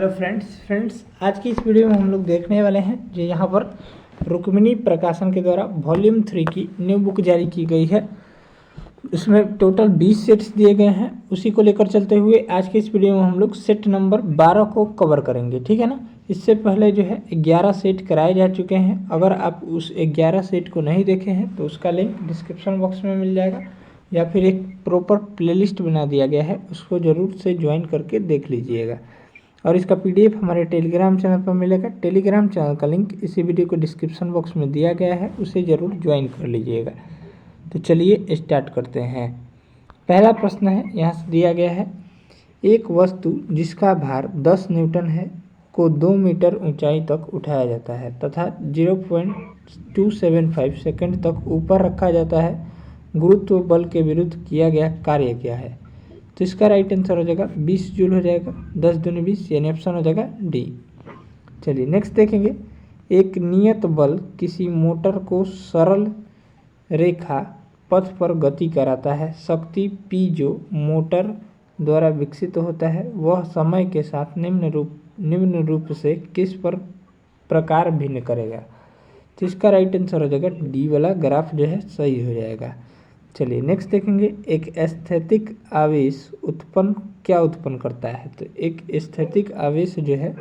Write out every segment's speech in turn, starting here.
Hello friends आज की इस वीडियो में हम लोग देखने वाले हैं जो यहाँ पर रुक्मिणी प्रकाशन के द्वारा वॉल्यूम 3 की न्यू बुक जारी की गई है। इसमें टोटल 20 सेट्स दिए गए हैं। उसी को लेकर चलते हुए आज के इस वीडियो में हम लोग सेट नंबर 12 को कवर करेंगे, ठीक है ना। इससे पहले जो है 11 सेट कराए जा चुके हैं। अगर आप उस 11 सेट को नहीं देखे हैं तो उसका लिंक डिस्क्रिप्शन बॉक्स में मिल जाएगा, या फिर एक प्रॉपर प्लेलिस्ट बना दिया गया है, उसको ज़रूर से ज्वाइन करके देख लीजिएगा। और इसका पीडीएफ हमारे टेलीग्राम चैनल पर मिलेगा। टेलीग्राम चैनल का लिंक इसी वीडियो को डिस्क्रिप्शन बॉक्स में दिया गया है, उसे ज़रूर ज्वाइन कर लीजिएगा। तो चलिए स्टार्ट करते हैं। पहला प्रश्न है, यहाँ से दिया गया है, एक वस्तु जिसका भार 10 न्यूटन है को 2 मीटर ऊंचाई तक उठाया जाता है तथा 0.275 सेकंड तक ऊपर रखा जाता है। गुरुत्व बल के विरुद्ध किया गया कार्य क्या है? तो इसका राइट आंसर हो जाएगा 20 जूल हो जाएगा। 10 दूनी 20, यानी ऑप्शन हो जाएगा डी। चलिए नेक्स्ट देखेंगे। एक नियत बल किसी मोटर को सरल रेखा पथ पर गति कराता है। शक्ति P जो मोटर द्वारा विकसित होता है वह समय के साथ निम्न रूप से किस प्रकार भिन्न करेगा? तो इसका राइट आंसर हो जाएगा डी वाला ग्राफ जो है सही हो जाएगा। चलिए नेक्स्ट देखेंगे। एक एस्थेटिक आवेश क्या उत्पन्न करता है? तो एक एस्थेटिक आवेश जो है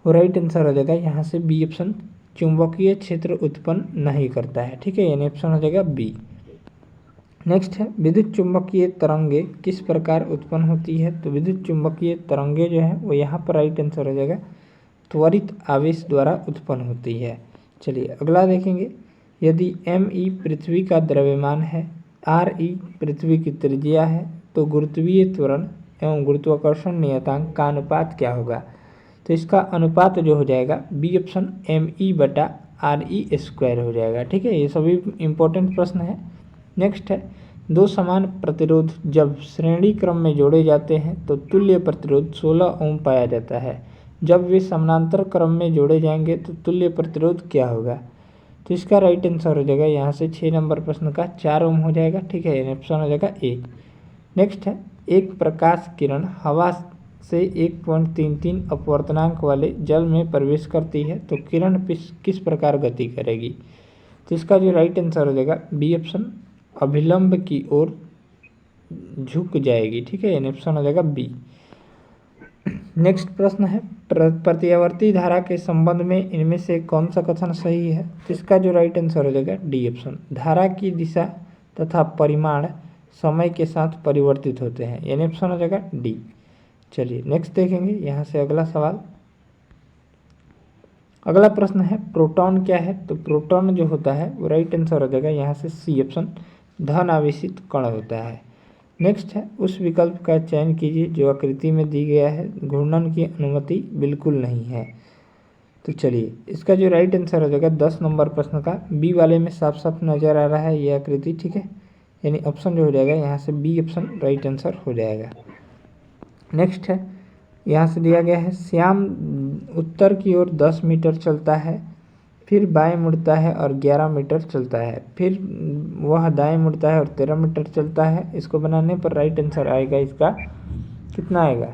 वो राइट आंसर हो जाएगा यहाँ से बी ऑप्शन, चुंबकीय क्षेत्र उत्पन्न नहीं करता है, ठीक है, यानी ऑप्शन हो जाएगा बी। नेक्स्ट है, विद्युत चुंबकीय तरंगे किस प्रकार उत्पन्न होती है? तो विद्युत चुंबकीय तरंगे जो है वो यहाँ पर राइट आंसर हो जाएगा त्वरित आवेश द्वारा उत्पन्न होती है। चलिए अगला देखेंगे। यदि ME पृथ्वी का द्रव्यमान है, RE पृथ्वी की त्रिज्या है, तो गुरुत्वीय त्वरण एवं गुरुत्वाकर्षण नियतांक का अनुपात क्या होगा? तो इसका अनुपात जो हो जाएगा बी ऑप्शन ME/RE² हो जाएगा, ठीक है। ये सभी इंपॉर्टेंट प्रश्न है। नेक्स्ट है, दो समान प्रतिरोध जब श्रेणी क्रम में जोड़े जाते हैं तो तुल्य प्रतिरोध 16 ओम पाया जाता है। जब वे समानांतर क्रम में जोड़े जाएंगे तो तुल्य प्रतिरोध क्या होगा? तो इसका राइट आंसर हो जाएगा यहाँ से 6 नंबर प्रश्न का 4 ओम हो जाएगा, ठीक है, ऑप्शन हो जाएगा ए। नेक्स्ट है, एक प्रकाश किरण हवा से 1.33 अपवर्तनांक वाले जल में प्रवेश करती है तो किरण किस प्रकार गति करेगी? तो इसका जो राइट आंसर हो जाएगा बी ऑप्शन, अभिलंब की ओर झुक जाएगी, ठीक है, ऑप्शन हो जाएगा बी। नेक्स्ट प्रश्न है, प्रत्यावर्ती धारा के संबंध में इनमें से कौन सा कथन सही है? तो इसका जो राइट आंसर हो जाएगा डी ऑप्शन, धारा की दिशा तथा परिमाण समय के साथ परिवर्तित होते हैं, यानी ऑप्शन हो जाएगा डी। चलिए नेक्स्ट देखेंगे यहाँ से अगला सवाल। अगला प्रश्न है, प्रोटॉन क्या है? तो प्रोटॉन जो होता है वो राइट आंसर हो जाएगा यहाँ से सी ऑप्शन, धन आवेशित कण होता है। नेक्स्ट है, उस विकल्प का चयन कीजिए जो आकृति में दी गया है, घूर्णन की अनुमति बिल्कुल नहीं है। तो चलिए इसका जो राइट आंसर हो जाएगा 10 नंबर प्रश्न का बी वाले में साफ साफ नजर आ रहा है ये आकृति, ठीक है, यानी ऑप्शन जो हो जाएगा यहाँ से बी ऑप्शन राइट आंसर हो जाएगा। नेक्स्ट है, यहाँ से दिया गया है, श्याम उत्तर की ओर 10 मीटर चलता है, फिर बाएं मुड़ता है और 11 मीटर चलता है, फिर वह दाएं मुड़ता है और 13 मीटर चलता है। इसको बनाने पर राइट आंसर आएगा इसका कितना आएगा?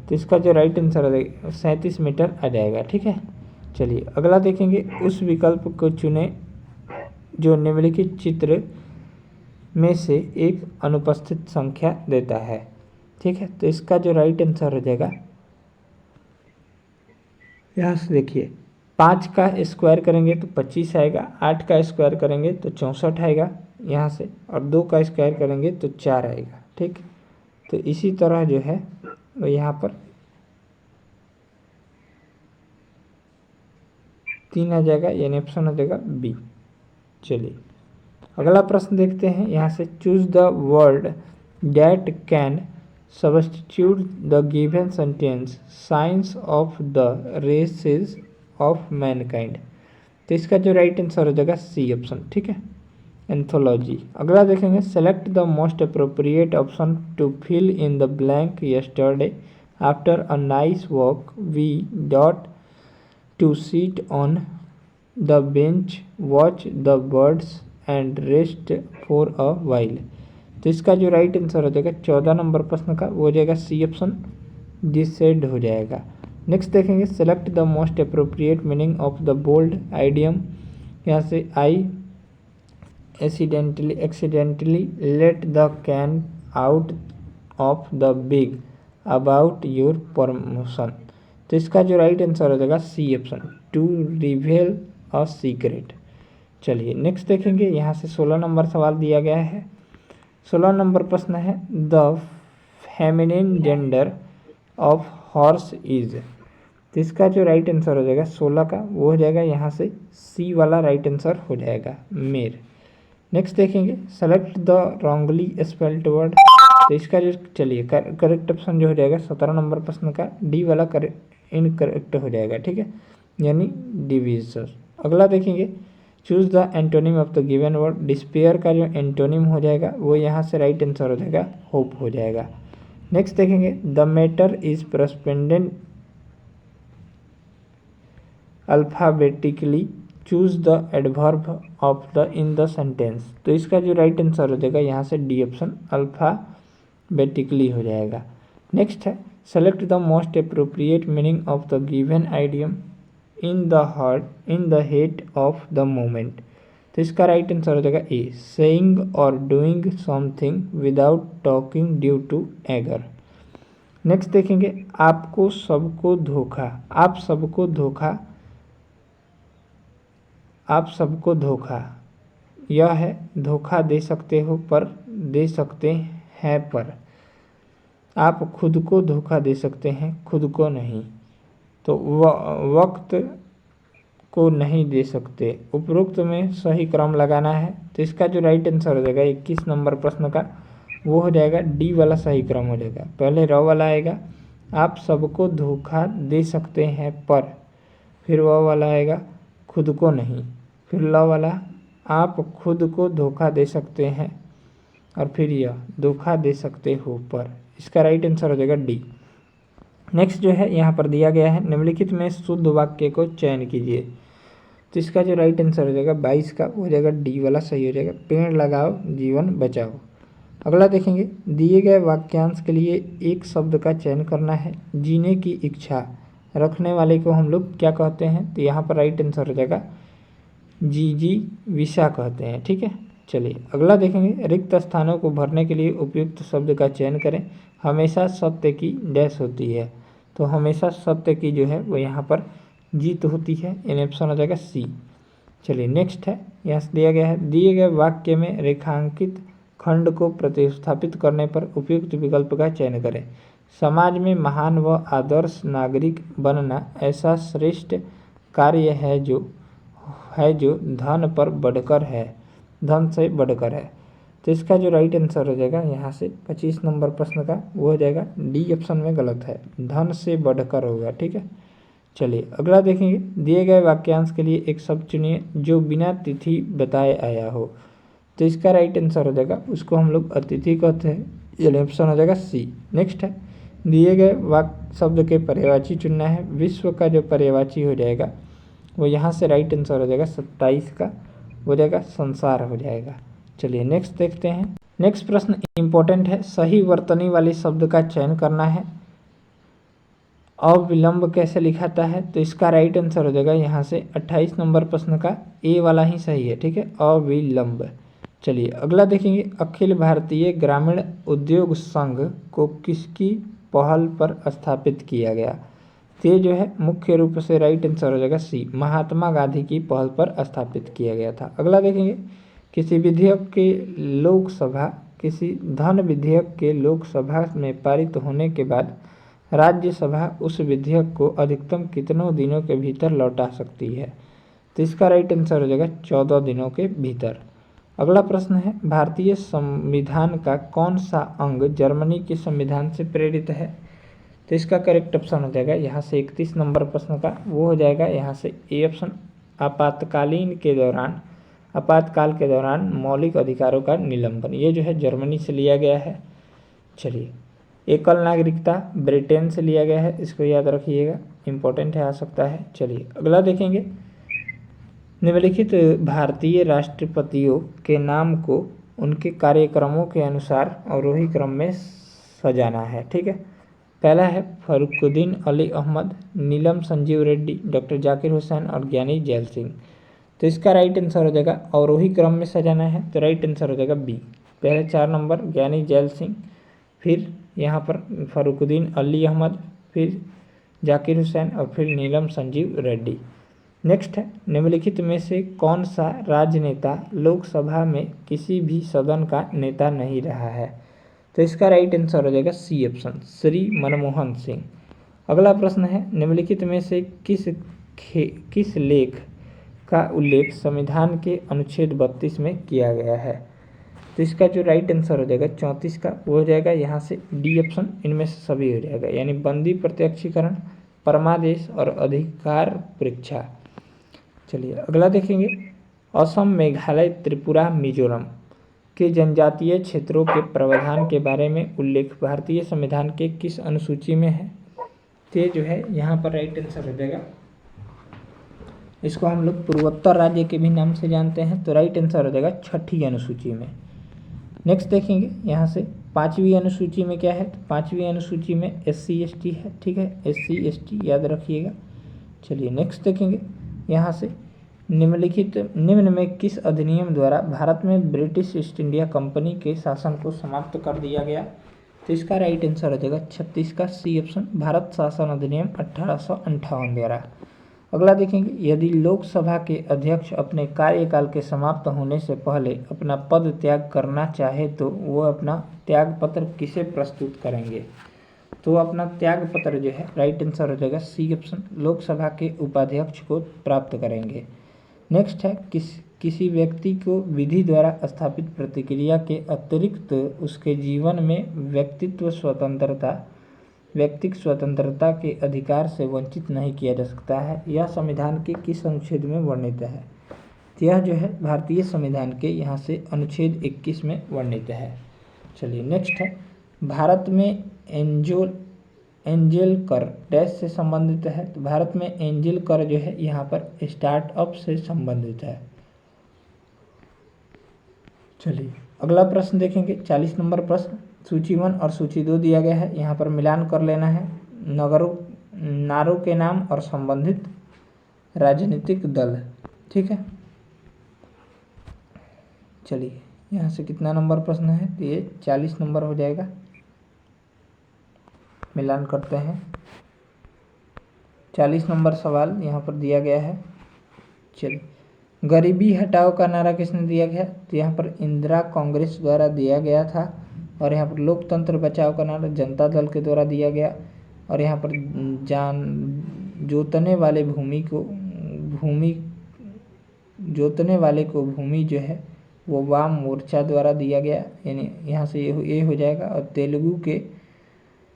तो इसका जो राइट आंसर आएगा 37 मीटर आ जाएगा, ठीक है। चलिए अगला देखेंगे। उस विकल्प को चुने जो निम्नलिखित चित्र में से एक अनुपस्थित संख्या देता है, ठीक है। तो इसका जो राइट आंसर हो जाएगा, यहाँ से देखिए, 5 का स्क्वायर करेंगे तो 25 आएगा, 8 का स्क्वायर करेंगे तो 64 आएगा यहाँ से, और 2 का स्क्वायर करेंगे तो 4 आएगा, ठीक। तो इसी तरह जो है वो यहाँ पर 3 आ जाएगा, यानी ऑप्शन हो जाएगा बी। चलिए अगला प्रश्न देखते हैं यहाँ से। Choose the word that can substitute the given sentence science of the races of mankind. तो इसका जो राइट आंसर हो जाएगा सी ऑप्शन, ठीक है, एंथोलॉजी। अगला देखेंगे। Select the most appropriate option to fill in the blank yesterday after a nice walk we dot to seat on the bench watch the birds and rest for a while. तो इसका जो right answer हो जाएगा 14 number प्रश्न का वो हो जाएगा सी ऑप्शन, डिसेड हो जाएगा। नेक्स्ट देखेंगे select the most appropriate meaning of the bold idiom. यहाँ से I accidentally let the can out of the big about your promotion. तो इसका जो राइट आंसर हो जाएगा C option, to reveal a secret. चलिए नेक्स्ट देखेंगे, यहाँ से 16 नंबर सवाल दिया गया है। 16 नंबर प्रश्न है the feminine gender of horse is. तो इसका जो राइट आंसर हो जाएगा 16 का वो हो जाएगा यहाँ से सी वाला राइट आंसर हो जाएगा मेर। नेक्स्ट देखेंगे select the wrongly spelled word. तो इसका जो चलिए करेक्ट ऑप्शन जो हो जाएगा 17 नंबर प्रश्न का डी वाला इनकरेक्ट हो जाएगा, ठीक है, यानी डिविजन। अगला देखेंगे choose the antonym of the given word. Despair का जो एंटोनिम हो जाएगा वो यहाँ से राइट आंसर हो जाएगा होप हो जाएगा। नेक्स्ट देखेंगे the matter is prospendent alphabetically, choose the adverb of the in the sentence. तो इसका जो राइट आंसर हो जाएगा यहाँ से डी ऑप्शन अल्फाबेटिकली हो जाएगा। नेक्स्ट है select the most appropriate meaning of the given idiom in the heat of the moment. तो इसका राइट आंसर हो जाएगा ए सेइंग और doing something without talking due to एगर। नेक्स्ट देखेंगे आपको सबको धोखा, आप सबको धोखा यह है धोखा दे सकते हो पर दे सकते हैं पर, आप खुद को धोखा दे सकते हैं खुद को नहीं, तो वक्त को नहीं दे सकते। उपरोक्त में सही क्रम लगाना है। तो इसका जो राइट आंसर हो जाएगा 21 नंबर प्रश्न का वो हो जाएगा डी वाला सही क्रम हो जाएगा। पहले र वाला आएगा आप सबको धोखा दे सकते हैं पर, फिर वह वाला आएगा खुद को नहीं, फिर ल वाला आप खुद को धोखा दे सकते हैं और फिर यह धोखा दे सकते हो पर। इसका राइट आंसर हो जाएगा डी। नेक्स्ट जो है यहाँ पर दिया गया है निम्नलिखित में शुद्ध वाक्य को चयन कीजिए। तो इसका जो राइट आंसर हो जाएगा 22 का हो जाएगा डी वाला सही हो जाएगा, पेड़ लगाओ जीवन बचाओ। अगला देखेंगे दिए गए वाक्यांश के लिए एक शब्द का चयन करना है। जीने की इच्छा रखने वाले को हम लोग क्या कहते हैं? तो यहाँ पर राइट आंसर हो जाएगा विशा कहते हैं, ठीक है। चलिए अगला देखेंगे रिक्त स्थानों को भरने के लिए उपयुक्त शब्द का चयन करें। हमेशा सत्य की डैश होती है, तो हमेशा सत्य की जो है वो यहाँ पर जीत होती है, इन ऑप्शन हो जाएगा सी। चलिए नेक्स्ट है यहाँ से दिया गया है दिए गए वाक्य में रेखांकित खंड को प्रतिस्थापित करने पर उपयुक्त विकल्प का चयन करें। समाज में महान व आदर्श नागरिक बनना ऐसा श्रेष्ठ कार्य है जो धन पर बढ़कर है, धन से बढ़कर है। तो इसका जो राइट आंसर हो जाएगा यहाँ से 25 नंबर प्रश्न का वो हो जाएगा डी ऑप्शन में गलत है, धन से बढ़कर होगा, ठीक है। चलिए अगला देखेंगे दिए गए वाक्यांश के लिए एक शब्द चुनिए जो बिना तिथि बताए आया हो। तो इसका राइट आंसर हो जाएगा उसको हम लोग अतिथि कहते हैं, ये ऑप्शन हो जाएगा सी। नेक्स्ट है दिए गए वाक्य शब्द के पर्यायवाची चुनना है। विश्व का जो पर्यायवाची हो जाएगा वो यहाँ से राइट आंसर हो जाएगा 27 का हो जाएगा संसार हो जाएगा। चलिए नेक्स्ट देखते हैं। नेक्स्ट प्रश्न इंपॉर्टेंट है, सही वर्तनी वाले शब्द का चयन करना है। अविलंब कैसे लिखाता है? तो इसका राइट आंसर हो जाएगा यहाँ से 28 नंबर प्रश्न का ए वाला ही सही है, ठीक है, अविलंब। चलिए अगला देखेंगे अखिल भारतीय ग्रामीण उद्योग संघ को किसकी पहल पर स्थापित किया गया? तो ये जो है मुख्य रूप से राइट आंसर हो जाएगा सी, महात्मा गांधी की पहल पर स्थापित किया गया था। अगला देखेंगे किसी धन विधेयक के लोकसभा में पारित होने के बाद राज्यसभा उस विधेयक को अधिकतम कितनों दिनों के भीतर लौटा सकती है? तो इसका राइट आंसर हो जाएगा 14 दिनों के भीतर। अगला प्रश्न है भारतीय संविधान का कौन सा अंग जर्मनी के संविधान से प्रेरित है? तो इसका करेक्ट ऑप्शन हो जाएगा यहाँ से 31 नंबर प्रश्न का वो हो जाएगा यहाँ से ए ऑप्शन, आपातकाल के दौरान मौलिक अधिकारों का निलंबन। ये जो है जर्मनी से लिया गया है। चलिए एकल नागरिकता ब्रिटेन से लिया गया है, इसको याद रखिएगा, इंपॉर्टेंट है, आ सकता है। चलिए अगला देखेंगे निम्नलिखित भारतीय राष्ट्रपतियों के नाम को उनके कार्यक्रमों के अनुसार अवरोही क्रम में सजाना है, ठीक है। पहला है फरुकुद्दीन अली अहमद, नीलम संजीव रेड्डी, डॉक्टर जाकिर हुसैन और ज्ञानी जैल सिंह। तो इसका राइट आंसर हो जाएगा अवरोही क्रम में सजाना है, तो राइट आंसर हो जाएगा बी। पहले 4 नंबर ज्ञानी जैल सिंह, फिर यहाँ पर फरुकुद्दीन अली अहमद, फिर जाकिर हुसैन और फिर नीलम संजीव रेड्डी। नेक्स्ट है निम्नलिखित में से कौन सा राजनेता लोकसभा में किसी भी सदन का नेता नहीं रहा है। तो इसका राइट आंसर हो जाएगा सी ऑप्शन, श्री मनमोहन सिंह। अगला प्रश्न है निम्नलिखित में से किस लेख का उल्लेख संविधान के अनुच्छेद 32 में किया गया है। तो इसका जो राइट आंसर हो जाएगा 34 का वो हो जाएगा यहाँ से डी ऑप्शन, इनमें से सभी हो जाएगा, यानी बंदी प्रत्यक्षीकरण, परमादेश और अधिकार परीक्षा। चलिए अगला देखेंगे, असम, मेघालय, त्रिपुरा, मिजोरम के जनजातीय क्षेत्रों के प्रावधान के बारे में उल्लेख भारतीय संविधान के किस अनुसूची में है। तो जो है यहाँ पर राइट आंसर हो जाएगा, इसको हम लोग पूर्वोत्तर राज्य के भी नाम से जानते हैं, तो राइट आंसर हो जाएगा 6ठी अनुसूची में। नेक्स्ट देखेंगे यहाँ से 5वीं अनुसूची में क्या है, तो 5वीं अनुसूची में SC ST है, ठीक है, SC ST याद रखिएगा। चलिए नेक्स्ट देखेंगे यहाँ से निम्न में किस अधिनियम द्वारा भारत में ब्रिटिश ईस्ट इंडिया कंपनी के शासन को समाप्त कर दिया गया। तो इसका राइट आंसर हो जाएगा 36 का सी ऑप्शन, भारत शासन अधिनियम 1858 द्वारा। अगला देखेंगे, यदि लोकसभा के अध्यक्ष अपने कार्यकाल के समाप्त होने से पहले अपना पद त्याग करना चाहे तो वो अपना त्याग पत्र किसे प्रस्तुत करेंगे। तो अपना त्याग पत्र जो है राइट आंसर हो जाएगा सी ऑप्शन, लोकसभा के उपाध्यक्ष को प्राप्त करेंगे। नेक्स्ट है किसी व्यक्ति को विधि द्वारा स्थापित प्रतिक्रिया के अतिरिक्त उसके जीवन में व्यक्तिक स्वतंत्रता के अधिकार से वंचित नहीं किया जा सकता है, यह संविधान के किस अनुच्छेद में वर्णित है। तो यह जो है भारतीय संविधान के यहाँ से अनुच्छेद 21 में वर्णित है। चलिए नेक्स्ट है, भारत में एंजेल कर डैश से संबंधित है। तो भारत में एंजेल कर जो है यहाँ पर स्टार्टअप से संबंधित है। चलिए अगला प्रश्न देखेंगे, 40 नंबर प्रश्न, सूची 1 और सूची 2 दिया गया है, यहाँ पर मिलान कर लेना है। नारों के नाम और संबंधित राजनीतिक दल, ठीक है। चलिए यहाँ से कितना नंबर प्रश्न है, तो ये 40 नंबर हो जाएगा। मिलान करते हैं, 40 नंबर सवाल यहाँ पर दिया गया है। चलिए, गरीबी हटाओ का नारा किसने दिया गया, तो यहाँ पर इंदिरा कांग्रेस द्वारा दिया गया था। और यहाँ पर लोकतंत्र बचाओ का नारा जनता दल के द्वारा दिया गया। और यहाँ पर जोतने वाले को भूमि जो है वो वाम मोर्चा द्वारा दिया गया, यानी यहाँ से ये हो जाएगा। और तेलुगु के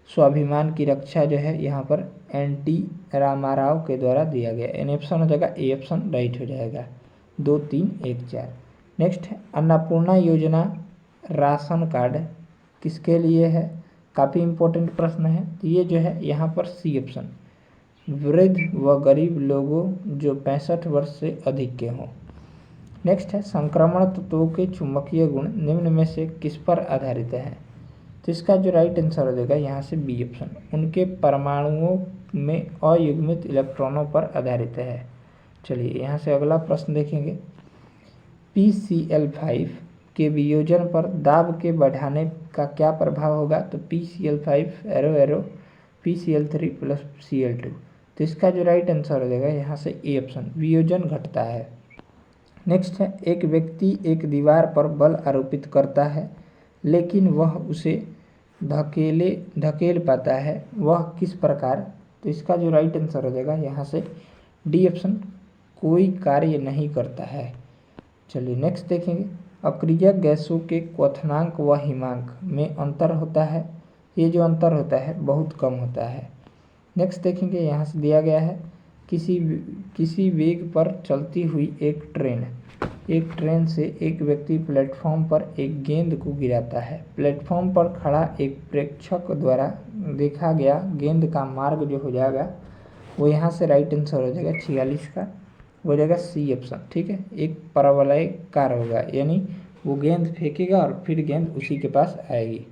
स्वाभिमान की रक्षा जो है यहाँ पर NT रामाराव के द्वारा दिया गया, यानी ऑप्शन हो जाएगा ए ऑप्शन राइट हो जाएगा, 2, 3, 1, 4। नेक्स्ट है अन्नपूर्णा योजना राशन कार्ड किसके लिए है, काफ़ी इम्पोर्टेंट प्रश्न है। तो ये जो है यहाँ पर सी ऑप्शन, वृद्ध व गरीब लोगों जो 65 वर्ष से अधिक के हों। नेक्स्ट है संक्रमण तत्वों के चुंबकीय गुण निम्न में से किस पर आधारित है। तो इसका जो राइट आंसर हो जाएगा यहाँ से बी ऑप्शन, उनके परमाणुओं में अयुग्मित इलेक्ट्रॉनों पर आधारित है। चलिए यहाँ से अगला प्रश्न देखेंगे, PCl5 के वियोजन पर दाब के बढ़ाने का क्या प्रभाव होगा। तो PCl5 एरो PCl3 + Cl2। तो इसका जो राइट आंसर हो जाएगा यहाँ से ए ऑप्शन, वियोजन घटता है। नेक्स्ट है एक व्यक्ति एक दीवार पर बल आरोपित करता है लेकिन वह उसे धकेल पाता है, वह किस प्रकार। तो इसका जो राइट आंसर हो जाएगा यहाँ से डी ऑप्शन, कोई कार्य नहीं करता है। चलिए नेक्स्ट देखेंगे, अक्रिय गैसों के क्वथनांक व हिमांक में अंतर होता है, ये जो अंतर होता है बहुत कम होता है। नेक्स्ट देखेंगे, यहाँ से दिया गया है किसी वेग पर चलती हुई एक ट्रेन से एक व्यक्ति प्लेटफॉर्म पर एक गेंद को गिराता है। प्लेटफॉर्म पर खड़ा एक प्रेक्षक द्वारा देखा गया गेंद का मार्ग जो हो जाएगा वो यहाँ से राइट आंसर हो जाएगा 46 का, हो जाएगा सी ऑप्शन, ठीक है। एक परवलयकार होगा, यानी वो गेंद फेंकेगा और फिर गेंद उसी के पास आएगी।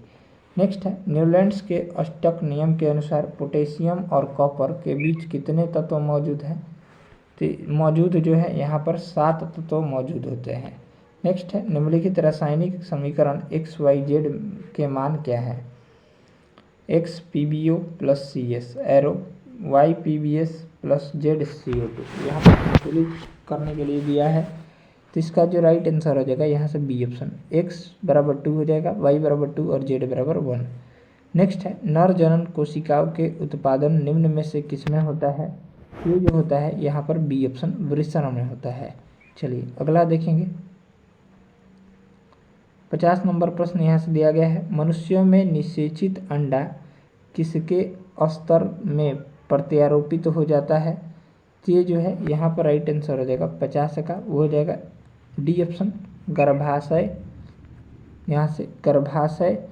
नेक्स्ट है न्यूलैंड्स के अष्टक नियम के अनुसार पोटेशियम और कॉपर के बीच कितने तत्व मौजूद हैं? तो मौजूद जो है यहाँ पर 7 तत्व मौजूद होते हैं। नेक्स्ट है निम्नलिखित रासायनिक समीकरण XYZ के मान क्या है? X PbO plus CS arrow, Y PbS plus Z CO2 यहाँ पर संतुलित करने के लिए दिया है। तो इसका जो राइट आंसर हो जाएगा यहाँ से बी ऑप्शन, X बराबर 2 हो जाएगा, Y बराबर 2 और Z बराबर 1। नेक्स्ट है नर जनन कोशिकाओं के उत्पादन निम्न में से किसमें होता है? ये जो होता है यहाँ पर बी ऑप्शन वृषण में होता है। चलिए अगला देखेंगे। 50 नंबर प्रश्न यहाँ से दिया गया है, मनुष्यों में निषेचित अंडा किसके स्तर में प्रत्यारोपित हो जाता है? तो ये जो है यहाँ पर राइट आंसर हो जाएगा 50 का, वो हो जाएगा डी ऑप्शन गर्भाशय। यहाँ से गर्भाशय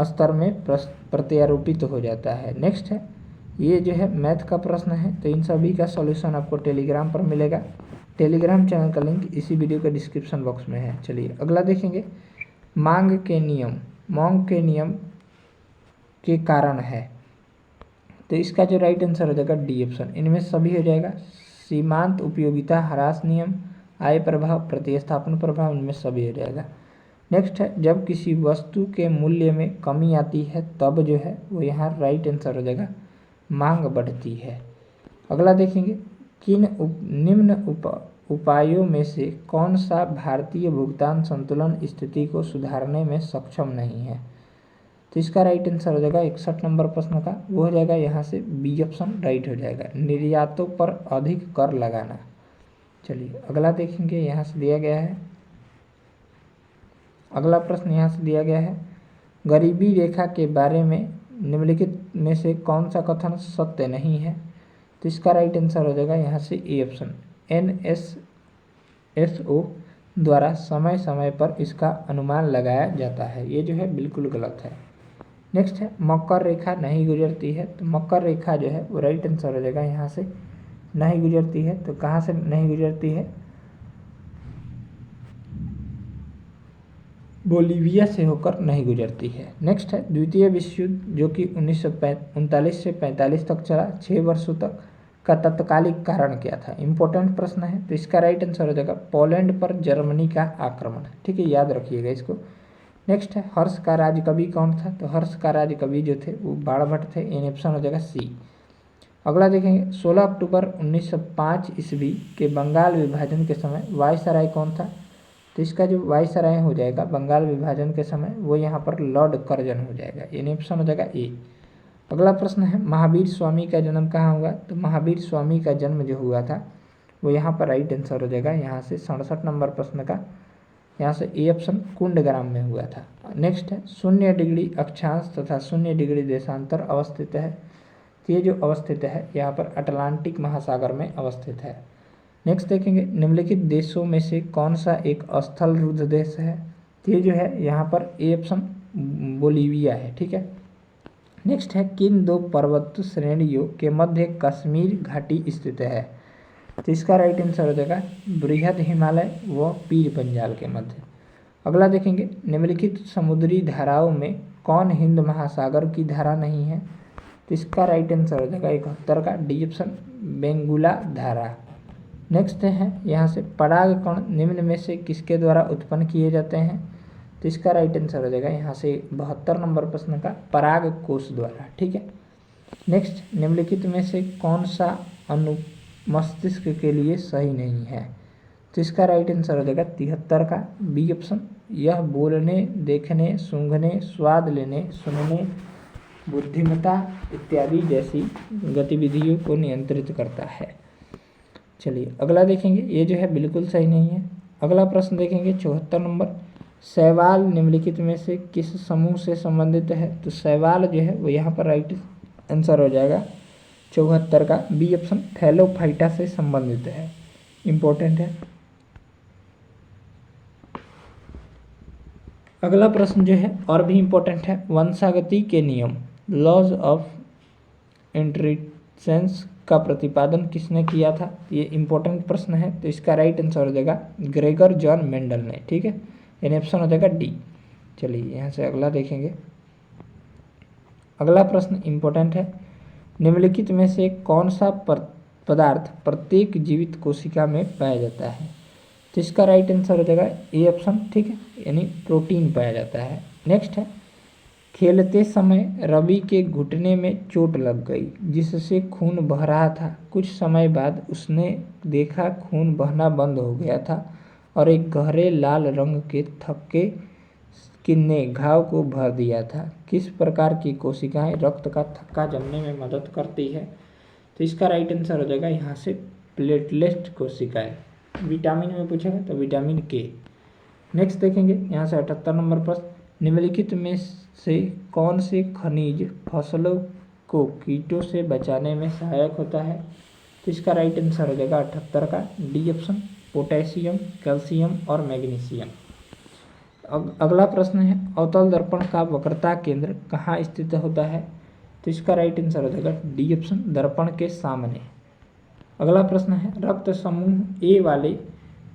स्तर में प्रत्यारोपित हो जाता है। नेक्स्ट है ये जो है मैथ का प्रश्न है, तो इन सभी का सॉल्यूशन आपको टेलीग्राम पर मिलेगा। टेलीग्राम चैनल का लिंक इसी वीडियो के डिस्क्रिप्शन बॉक्स में है। चलिए अगला देखेंगे। मांग के नियम के कारण है, तो इसका जो राइट आंसर हो जाएगा डी ऑप्शन, इनमें सभी हो जाएगा। सीमांत उपयोगिता, ह्रास नियम, आय प्रभाव, प्रतिस्थापन प्रभाव, इनमें सभी हो जाएगा। नेक्स्ट है जब किसी वस्तु के मूल्य में कमी आती है तब जो है वो यहाँ राइट आंसर हो जाएगा मांग बढ़ती है। अगला देखेंगे, किन निम्न उपायों में से कौन सा भारतीय भुगतान संतुलन स्थिति को सुधारने में सक्षम नहीं है? तो इसका राइट आंसर हो जाएगा 61 नंबर प्रश्न का, वो हो जाएगा यहाँ से बी ऑप्शन राइट हो जाएगा, निर्यातों पर अधिक कर लगाना। चलिए अगला देखेंगे। यहाँ से दिया गया है अगला प्रश्न, यहाँ से दिया गया है गरीबी रेखा के बारे में निम्नलिखित में से कौन सा कथन सत्य नहीं है? तो इसका राइट आंसर हो जाएगा यहाँ से ए ऑप्शन, NSSO द्वारा समय समय पर इसका अनुमान लगाया जाता है। ये जो है बिल्कुल गलत है। नेक्स्ट है मकर रेखा नहीं गुजरती है, तो मकर रेखा जो है वो राइट आंसर हो जाएगा यहाँ से नहीं गुजरती है। तो कहाँ से नहीं गुजरती है? बोलीविया से होकर नहीं गुजरती है। नेक्स्ट है द्वितीय विश्व युद्ध जो कि 1939 से 45 तक चला, 6 वर्षों तक, का तत्कालिक कारण क्या था? इंपॉर्टेंट प्रश्न है। तो इसका राइट आंसर हो जाएगा पोलैंड पर जर्मनी का आक्रमण। ठीक है, याद रखिएगा इसको। नेक्स्ट है हर्ष का राज कवि कौन था? तो हर्ष का राज कवि जो थे वो बाणभट्ट थे। इन ऑप्शन हो जाएगा सी। अगला देखेंगे 16 अक्टूबर 1905 ईस्वी के बंगाल विभाजन के समय वायसराय कौन था? तो इसका जो वायसराय हो जाएगा बंगाल विभाजन के समय वो यहाँ पर लॉर्ड कर्जन हो जाएगा। इन ऑप्शन हो जाएगा ए। अगला प्रश्न है महावीर स्वामी का जन्म कहाँ हुआ? तो महावीर स्वामी का जन्म जो हुआ था वो यहाँ पर राइट आंसर हो जाएगा यहाँ से 67 नंबर प्रश्न का, यहाँ से ए ऑप्शन कुंडग्राम में हुआ था। नेक्स्ट है 0 डिग्री अक्षांश तथा 0 डिग्री देशांतर अवस्थित है। तो ये जो अवस्थित है यहाँ पर अटलांटिक महासागर में अवस्थित है। नेक्स्ट देखेंगे निम्नलिखित देशों में से कौन सा एक स्थल रुद्ध देश है? तो ये जो है यहाँ पर ए ऑप्शन बोलीविया है। ठीक है। नेक्स्ट है किन 2 पर्वत श्रेणियों के मध्य कश्मीर घाटी स्थित है? तो इसका राइट आंसर हो जाएगा बृहद हिमालय व पीर पंजाल के मध्य। अगला देखेंगे निम्नलिखित समुद्री धाराओं में कौन हिंद महासागर की धारा नहीं है? तो इसका राइट आंसर हो जाएगा 71 का, डी ऑप्शन बेंगुला धारा। नेक्स्ट है यहाँ से पराग कण निम्न में से किसके द्वारा उत्पन्न किए जाते हैं? तो इसका राइट आंसर हो जाएगा यहाँ से 72 नंबर प्रश्न का, पराग कोष द्वारा। ठीक है। नेक्स्ट निम्नलिखित में से कौन सा अनु मस्तिष्क के लिए सही नहीं है? तो इसका राइट आंसर हो जाएगा 73 का, बी ऑप्शन, यह बोलने, देखने, सूंघने, स्वाद लेने, सुनने, बुद्धिमत्ता इत्यादि जैसी गतिविधियों को नियंत्रित करता है। चलिए अगला देखेंगे। ये जो है बिल्कुल सही नहीं है। अगला प्रश्न देखेंगे 74 नंबर, शैवाल निम्नलिखित में से किस समूह से संबंधित है? तो शैवाल जो है वो यहाँ पर राइट आंसर हो जाएगा 74 का, बी ऑप्शन, थैलोफाइटा से संबंधित है। इंपॉर्टेंट है। अगला प्रश्न जो है और भी इंपॉर्टेंट है, वंशागति के नियम, लॉज ऑफ इंटरेक्शंस का प्रतिपादन किसने किया था? ये इंपॉर्टेंट प्रश्न है। तो इसका राइट आंसर हो जाएगा ग्रेगर जॉन मेंडल ने। ठीक है, इन ऑप्शन हो जाएगा डी। चलिए यहाँ से अगला देखेंगे। अगला प्रश्न इम्पोर्टेंट है। निम्नलिखित में से कौन सा पदार्थ प्रत्येक जीवित कोशिका में पाया जाता है? तो इसका राइट आंसर हो जाएगा ए ऑप्शन, ठीक है, यानी प्रोटीन पाया जाता है। नेक्स्ट है, खेलते समय रवि के घुटने में चोट लग गई जिससे खून बह रहा था। कुछ समय बाद उसने देखा खून बहना बंद हो गया था और एक गहरे लाल रंग के थक्के ने घाव को भर दिया था। किस प्रकार की कोशिकाएं रक्त का थक्का जमने में मदद करती है? तो इसका राइट आंसर हो जाएगा यहाँ से प्लेटलेट कोशिकाएं। विटामिन में पूछेगा तो विटामिन के। नेक्स्ट देखेंगे यहाँ से 78 नंबर प्रश्न, निम्नलिखित में से कौन से खनिज फसलों को कीटों से बचाने में सहायक होता है? तो इसका राइट आंसर हो जाएगा 78 का डी ऑप्शन, पोटेशियम, कैल्शियम और मैग्नीशियम। अगला प्रश्न है, अवतल दर्पण का वक्रता केंद्र कहाँ स्थित होता है? तो इसका राइट आंसर हो जाएगा डी ऑप्शन, दर्पण के सामने। अगला प्रश्न है, रक्त समूह ए वाले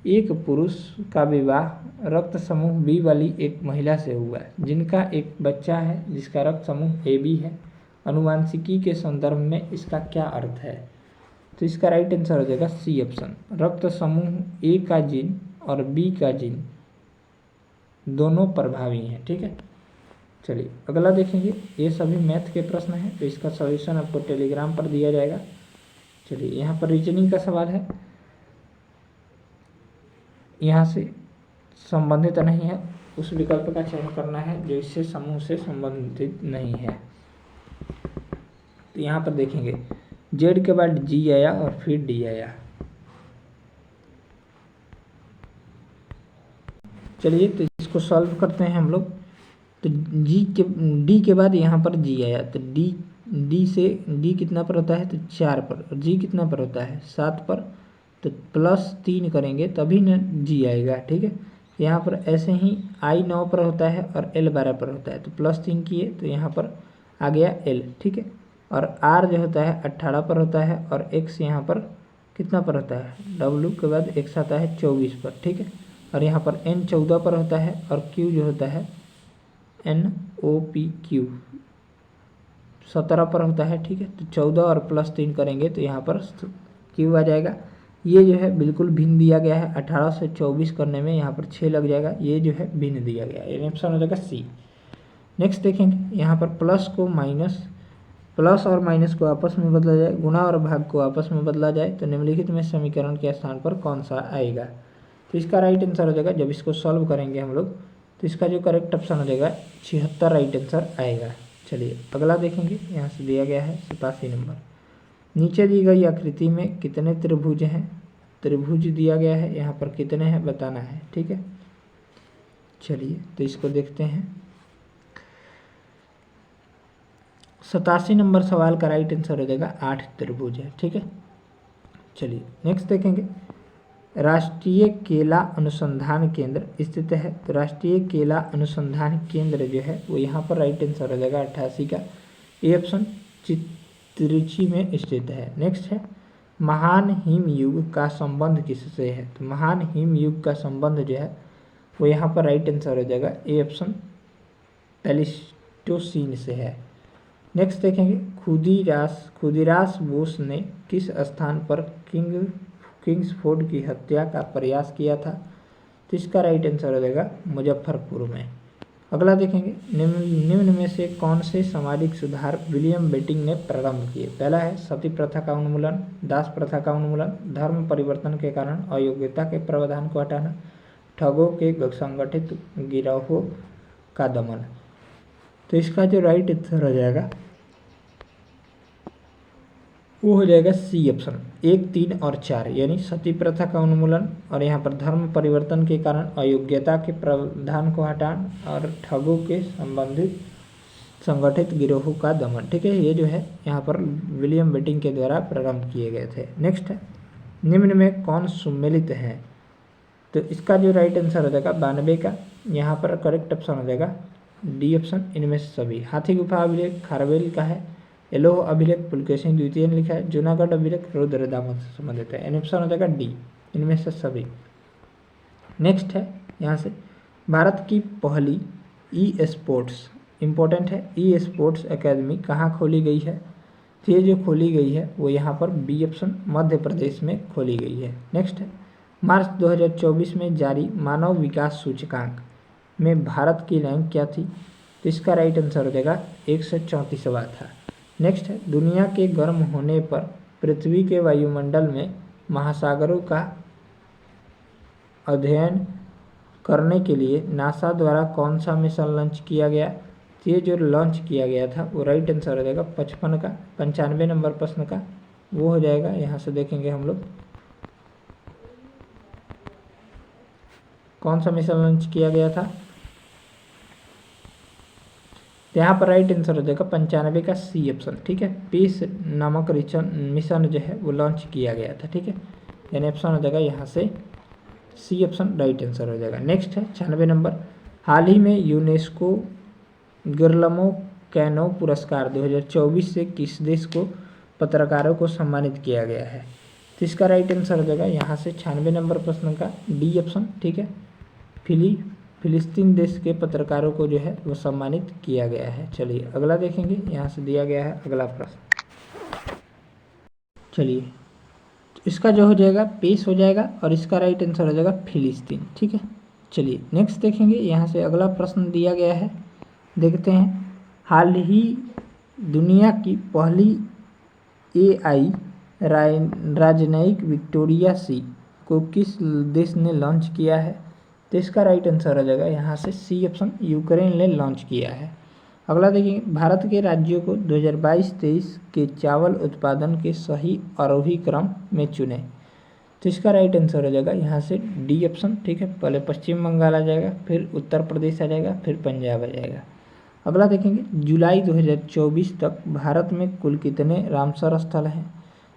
एक पुरुष का विवाह रक्त समूह बी वाली एक महिला से हुआ जिनका एक बच्चा है जिसका रक्त समूह ए बी है। अनुवांशिकी के संदर्भ में इसका क्या अर्थ है? तो इसका राइट आंसर हो जाएगा सी ऑप्शन, रक्त समूह ए का जीन और बी का जीन दोनों प्रभावी हैं, ठीक है। चलिए अगला देखेंगे, ये सभी मैथ के प्रश्न हैं तो इसका सॉल्यूशन आपको टेलीग्राम पर दिया जाएगा। चलिए यहाँ पर रीजनिंग का सवाल है, यहाँ से संबंधित नहीं है, उस विकल्प का चयन करना है जो इससे समूह से संबंधित नहीं है। तो यहाँ पर देखेंगे जेड के बाद जी आया और फिर डी आया। चलिए तो इसको सॉल्व करते हैं हम लोग। तो डी के बाद यहाँ पर जी आया तो डी से डी कितना पर होता है? तो 4 पर। और जी कितना पर होता है? 7 पर। तो +3 करेंगे तभी न जी आएगा, ठीक है। यहाँ पर ऐसे ही आई 9 पर होता है और एल 12 पर होता है तो +3 किए तो यहाँ पर आ गया एल, ठीक है। और आर जो होता है 18 पर होता है और एक्स यहाँ पर कितना पर होता है? डब्ल्यू के बाद एक्स आता है 24 पर, ठीक है। और यहाँ पर एन 14 पर होता है और क्यू जो होता है NOPQ 17 पर होता है, ठीक है। तो 14 और +3 करेंगे तो यहाँ पर क्यू आ जाएगा। ये जो है बिल्कुल भिन्न दिया गया है, 18 से 24 करने में यहाँ पर 6 लग जाएगा, ये जो है भिन्न दिया गया है, ऑप्शन हो जाएगा सी। नेक्स्ट देखेंगे यहाँ पर प्लस और माइनस को आपस में बदला जाए, गुणा और भाग को आपस में बदला जाए तो निम्नलिखित में समीकरण के स्थान पर कौन सा आएगा? तो इसका राइट आंसर हो जाएगा, जब इसको सॉल्व करेंगे हम लोग तो इसका जो करेक्ट ऑप्शन हो जाएगा 76 राइट आंसर आएगा। चलिए अगला देखेंगे, यहाँ से दिया गया है 87 नंबर। नीचे दी गई आकृति में कितने त्रिभुज हैं? त्रिभुज दिया गया है, यहाँ पर कितने हैं बताना है, ठीक है। चलिए तो इसको देखते हैं। 87 नंबर सवाल का राइट आंसर हो जाएगा 8 त्रिभुज है, ठीक है। चलिए नेक्स्ट देखेंगे, राष्ट्रीय केला अनुसंधान केंद्र स्थित है तो राष्ट्रीय केला अनुसंधान केंद्र जो है वो यहाँ पर राइट आंसर हो जाएगा 88 का ए ऑप्शन, त्रिची में स्थित है। नेक्स्ट है, महान हिम युग का संबंध किससे है? तो महान हिम युग का संबंध जो है वो यहाँ पर राइट आंसर हो जाएगा ए ऑप्शन, प्लेस्टोसीन से है। नेक्स्ट देखेंगे, खुदीरास बोस ने किस स्थान पर किंग्सफोर्ड की हत्या का प्रयास किया था? तो इसका राइट आंसर हो जाएगा मुजफ्फरपुर में। अगला देखेंगे, निम्न में से कौन से सामाजिक सुधार विलियम बेंटिंक ने प्रारंभ किए? पहला है सती प्रथा का उन्मूलन, दास प्रथा का उन्मूलन, धर्म परिवर्तन के कारण अयोग्यता के प्रावधान को हटाना, ठगों के संगठित गिरोहों का दमन। तो इसका जो राइट आंसर हो जाएगा वो हो जाएगा सी ऑप्शन, 1, 3 और 4, यानी सती प्रथा का उन्मूलन और यहाँ पर धर्म परिवर्तन के कारण अयोग्यता के प्रावधान को हटाना और ठगों के संबंधित संगठित गिरोहों का दमन, ठीक है। ये जो है यहाँ पर विलियम बेंटिंक के द्वारा प्रारंभ किए गए थे। नेक्स्ट है, निम्न में कौन सम्मिलित है? तो इसका जो राइट आंसर हो जाएगा 92 का, यहाँ पर करेक्ट ऑप्शन हो जाएगा डी ऑप्शन, इनमें से सभी। हाथी गुफा अभिलेख खारवेल का है, एलोह अभिलेख पुलकेशिन द्वितीय ने लिखा है, जूनागढ़ अभिलेख रुद्र दामन से संबंधित है, ऑप्शन हो जाएगा डी, इनमें से सभी। नेक्स्ट है यहाँ से, भारत की पहली ई स्पोर्ट्स इम्पोर्टेंट है, ई स्पोर्ट्स एकेडमी कहाँ खोली गई है? तो ये जो खोली गई है वो यहाँ पर बी ऑप्शन मध्य प्रदेश में खोली गई है। नेक्स्ट है, मार्च 2024 में जारी मानव विकास सूचकांक में भारत की रैंक क्या थी? तो इसका राइट आंसर हो जाएगा 134वां था। नेक्स्ट है, दुनिया के गर्म होने पर पृथ्वी के वायुमंडल में महासागरों का अध्ययन करने के लिए नासा द्वारा कौन सा मिशन लॉन्च किया गया? तो ये जो लॉन्च किया गया था वो राइट आंसर हो जाएगा 95 नंबर प्रश्न का वो हो जाएगा। यहाँ से देखेंगे हम लोग कौन सा मिशन लॉन्च किया गया था। यहाँ पर राइट आंसर हो जाएगा 95 का सी ऑप्शन। ठीक है, पीस नामक मिशन जो है वो लॉन्च किया गया था। ठीक है, यानी ऑप्शन हो जाएगा यहाँ से सी ऑप्शन राइट आंसर हो जाएगा। नेक्स्ट है 96 नंबर, हाल ही में यूनेस्को गिरलमो कैनो पुरस्कार 2024 से किस देश को पत्रकारों को सम्मानित किया गया है? तो इसका राइट आंसर हो जाएगा यहाँ से 96 नंबर प्रश्न का डी ऑप्शन। ठीक है, फिलिस्तीन देश के पत्रकारों को जो है वो सम्मानित किया गया है। चलिए अगला देखेंगे, यहाँ से दिया गया है अगला प्रश्न। चलिए इसका जो हो जाएगा पेश हो जाएगा और इसका राइट आंसर हो जाएगा फिलिस्तीन। ठीक है, चलिए नेक्स्ट देखेंगे, यहाँ से अगला प्रश्न दिया गया है, देखते हैं। हाल ही दुनिया की पहली AI राजनयिक विक्टोरिया सी को किस देश ने लॉन्च किया है? तो इसका राइट आंसर हो जाएगा यहाँ से सी ऑप्शन, यूक्रेन ने लॉन्च किया है। अगला देखिए, भारत के राज्यों को 2022-23 के चावल उत्पादन के सही आरोही क्रम में चुने। तो इसका राइट आंसर हो जाएगा यहाँ से डी ऑप्शन। ठीक है, पहले पश्चिम बंगाल आ जाएगा, फिर उत्तर प्रदेश आ जाएगा, फिर पंजाब आ जाएगा। अगला देखेंगे, जुलाई 2024 तक भारत में कुल कितने रामसर स्थल हैं?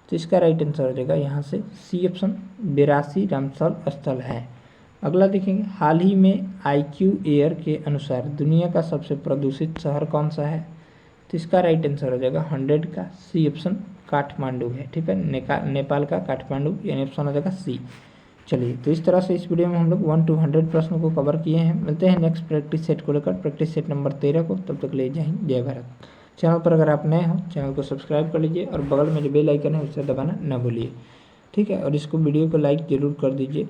तो इसका राइट आंसर हो जाएगा यहाँ से सी ऑप्शन, 82 रामसर स्थल हैं। अगला देखेंगे, हाल ही में IQ एयर के अनुसार दुनिया का सबसे प्रदूषित शहर कौन सा है? तो इसका राइट आंसर हो जाएगा 100 का सी ऑप्शन, काठमांडू है। ठीक है, नेपाल का काठमांडू, यानी ऑप्शन हो जाएगा सी। चलिए तो इस तरह से इस वीडियो में हम लोग 1 to 100 प्रश्नों को कवर किए हैं। मिलते हैं नेक्स्ट प्रैक्टिस सेट को लेकर, प्रैक्टिस सेट नंबर 13 को। तब तक ले जाएं, जय भारत। चैनल पर अगर आप नए हो चैनल को सब्सक्राइब कर लीजिए और बगल में जो बेल आइकन है उसे दबाना ना भूलिए। ठीक है, और इसको वीडियो को लाइक ज़रूर कर दीजिए।